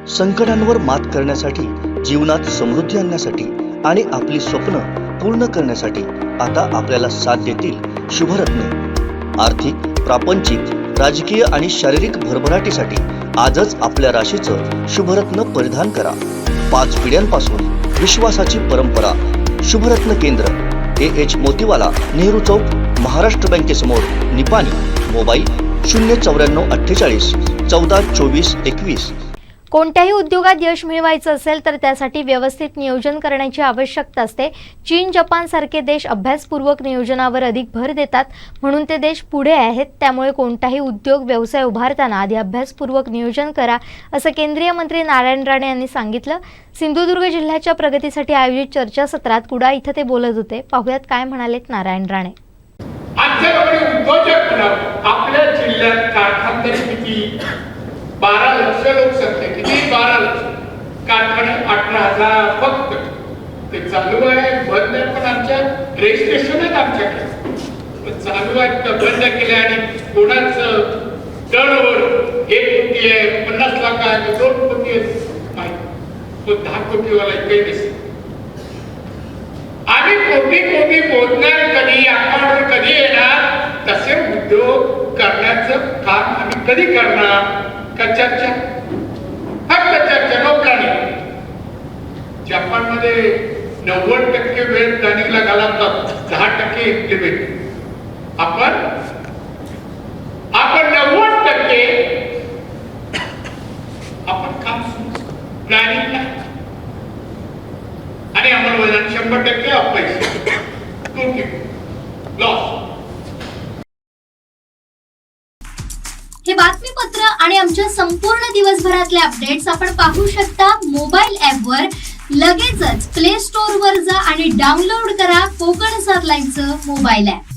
संकटांवर मात करण्यासाठी, जीवनात समृद्धी आणण्यासाठी आणि आपली स्वप्न पूर्ण करण्यासाठी आता आपल्याला साथ देतील शुभरत्ने। आर्थिक, प्रापंचिक, राजकीय आणि शारीरिक भरभराटीसाठी आजच आपल्या राशीचं शुभरत्न परिधान करा। 5 पिढ्यांपासून विश्वासाची परंपरा। शुभरत्न केंद्र AH मोतीवाला, नेहरू चौक, महाराष्ट्र बँकेसमोर, निपाणी। मोबाईल 09448 14 24 21। कोणत्याही उद्योगात यश मिळवायचं असेल तर त्यासाठी व्यवस्थित नियोजन करण्याची आवश्यकता असते। चीन, जपान सारखे देश अभ्यासपूर्वक नियोजनावर अधिक भर देतात, म्हणून ते देश पुढे आहेत। त्यामुळे कोणताही उद्योग व्यवसाय उभारताना आधी अभ्यासपूर्वक नियोजन करा, असं केंद्रीय मंत्री नारायण राणे यांनी सांगितलं। सिंधुदुर्ग जिल्ह्याच्या प्रगतीसाठी आयोजित चर्चासत्रात कुडा इथं ते बोलत होते। पाहुयात काय म्हणालेत नारायण राणे। आपल्या जिल्ह्यात कारखानदारी किती? 12 लक्ष लोकसंख्या, किती? 12 लक्ष। कारखाने 18,000 फक्त। ते चालू आहे, बंद आहे, पण आमच्या रजिस्ट्रेशन आहेत आमच्याकडे चालू आहे, बंद केले। आणि कोणाचं टरवर 1 कोटी आहे, 50 लाख आहे, 2 कोटी आहे, तो 10 कोटीवाला काही नसेल। आम्ही कोटी मोजणार कधी, अकाउंटवर कधी येणार, तसे उद्योग करण्याचं काम आम्ही कधी करणार? का चर्चा? फक्त चर्चा, नो प्लॅनिंग। जपानमध्ये 90% वेळ प्लॅनिंगला घालवतात, 10% इम्प्लिमेंट। आपण 90% आपण काम प्लॅनिंग नाही आणि अंमलबजावणी 100% अपयशी, लॉस। हे बातमीपत्र आणि आमच्या संपूर्ण दिवसभरातले अपडेट्स आपण पाहू शकता मोबाईल ॲपवर। लगेचच प्ले स्टोअरवर जा आणि डाउनलोड करा कोकणसाद लाईव्हचं मोबाईल ॲप।